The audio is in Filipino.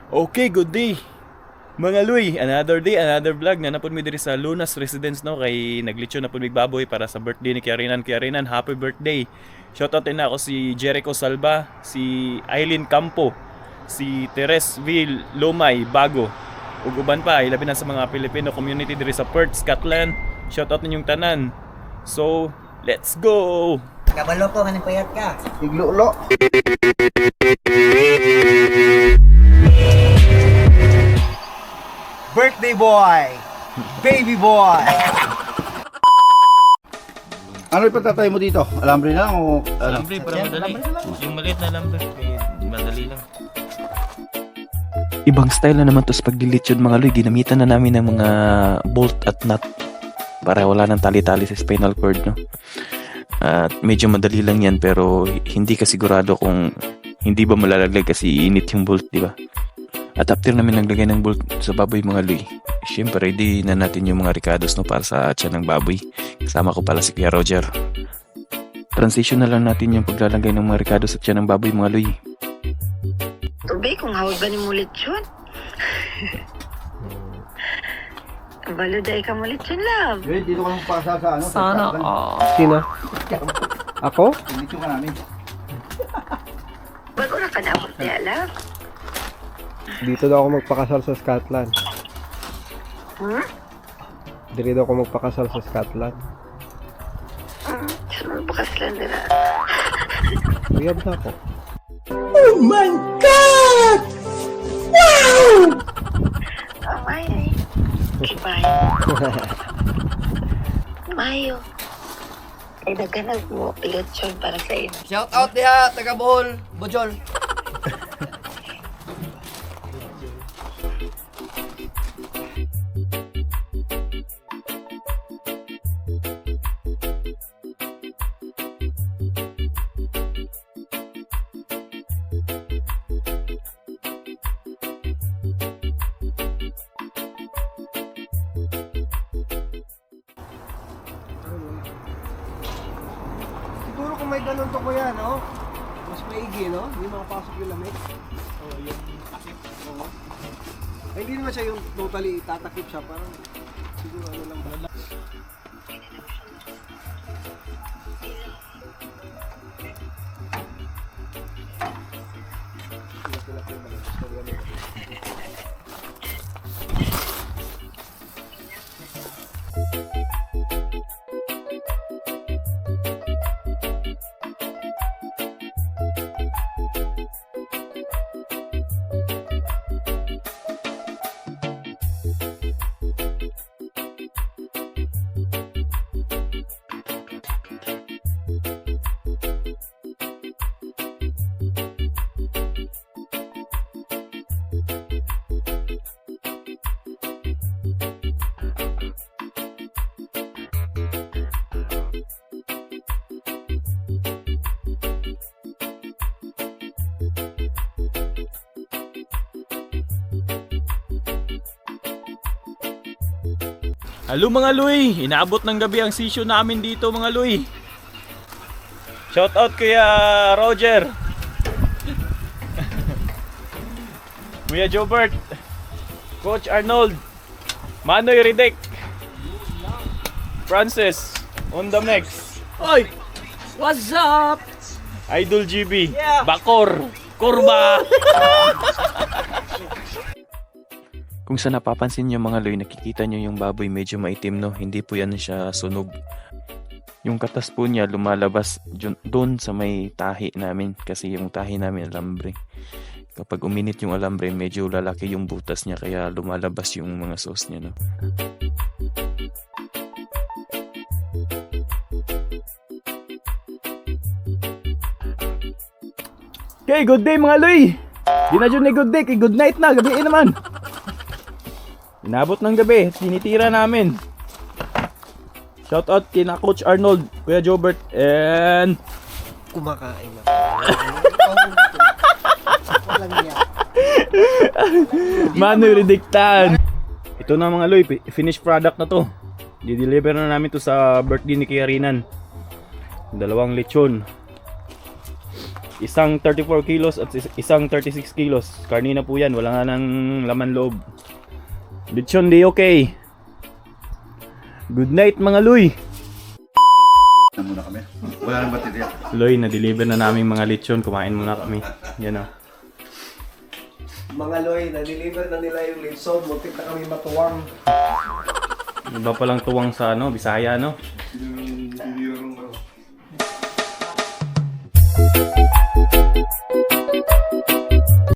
Okay, good day. Mga Luy, another day, another vlog na napun mi diri sa Lunas Residence no kay naglitsyon na pud mig baboy para sa birthday ni Kiarinan. Kiarinan, happy birthday. Shoutout din ako si Jericho Salva, si Aileen Campo, si Teres Vil Lomay Bago. Ug uban pa, ilabi na sa mga Filipino community diri sa Perth, Scotland. Shoutout ninyong tanan. So, let's go. Kabalo ko, kanang payat ka. Iglulo. Birthday boy! Baby boy! Ano ipatatay mo dito? Alambre na lang o ano? Alambre para madali. Yung maliit na alambre, madali lang. Ibang style na naman to sa pag-delete yun mga Luy. Ginamitan na namin ng mga bolt at nut para wala nang tali-tali sa spinal cord, no? At medyo madali lang yan pero hindi ka sigurado kung hindi ba malalaglag kasi init yung bolt, di ba? At after namin naglagay ng bolt sa baboy mga Luy, syempre ready na natin yung mga ricados no para sa tiyan ng baboy. Kasama ko pala si Kuya Roger. Transition na lang natin yung paglalagay ng mga ricados sa tiyan ng baboy mga Luy. Tubig, kung hawag ba ni mulit yun? Baluday ka mulit yun, love. Wait, dito ka lang pasa sa ano? Sana sa Sino? Ako? Dito ka namin. Bago na ka naabot niya, love. Dito daw ako magpakasal sa Scotland. Hmm? Dito daw ako magpakasal sa Scotland. Gusto mo bukas lang nila. Uyab na ako. Oh, may. Kibay. Mayo. Ay, nagkanag mo. Lechon para sa iyo. Shout out diha, taga Bohol, Bojol. Siguro kung may ganun to kuya, no? Mas maigi, no? Hindi makapasok yung lamig. Oo, yung takip. Oo. Ay, hindi naman siya yung totally tatakip siya. Parang siguro ano lang ba? Hello mga Luy, inaabot ng gabi ang session namin dito mga Luy. Shout out Kuya Roger. Kuya Jobert. Coach Arnold. Manoy Ridek. Francis on the mix. Oy! What's up? Idol GB. Bakor. Kurba. Kung sa napapansin nyo mga Luy, nakikita nyo yung baboy medyo maitim no, hindi po yan siya sunog. Yung katas po niya lumalabas doon sa may tahi namin kasi yung tahi namin alambre. Kapag uminit yung alambre, medyo lalaki yung butas niya kaya lumalabas yung mga sauce niya no. Okay, good day mga Luy! Di na dyan good day, good night na, gabi naman! Inabot ng gabi, tinitira namin. Shoutout kina Coach Arnold, Kuya Jobert, and Kumakain na. Walang niya. Manoy Ridiktan. Ito na mga Loy, finished product na to. Di-deliver na namin to sa birthday ni Kiarinan. 2 lechon. Isang 34 kilos at isang 36 kilos. Karnina po yan, wala nga ng laman loob. Lechon di okay. Good night mga Luy. Na muna kami. Wala nang baterya. Luy, na-deliver na namin mga lechon. Kumain muna kami. Yan o. Mga Loy, na-deliver na nila yung lechon. Muntik na kami matuwang. Iba palang tuwang sa ano, Bisaya no?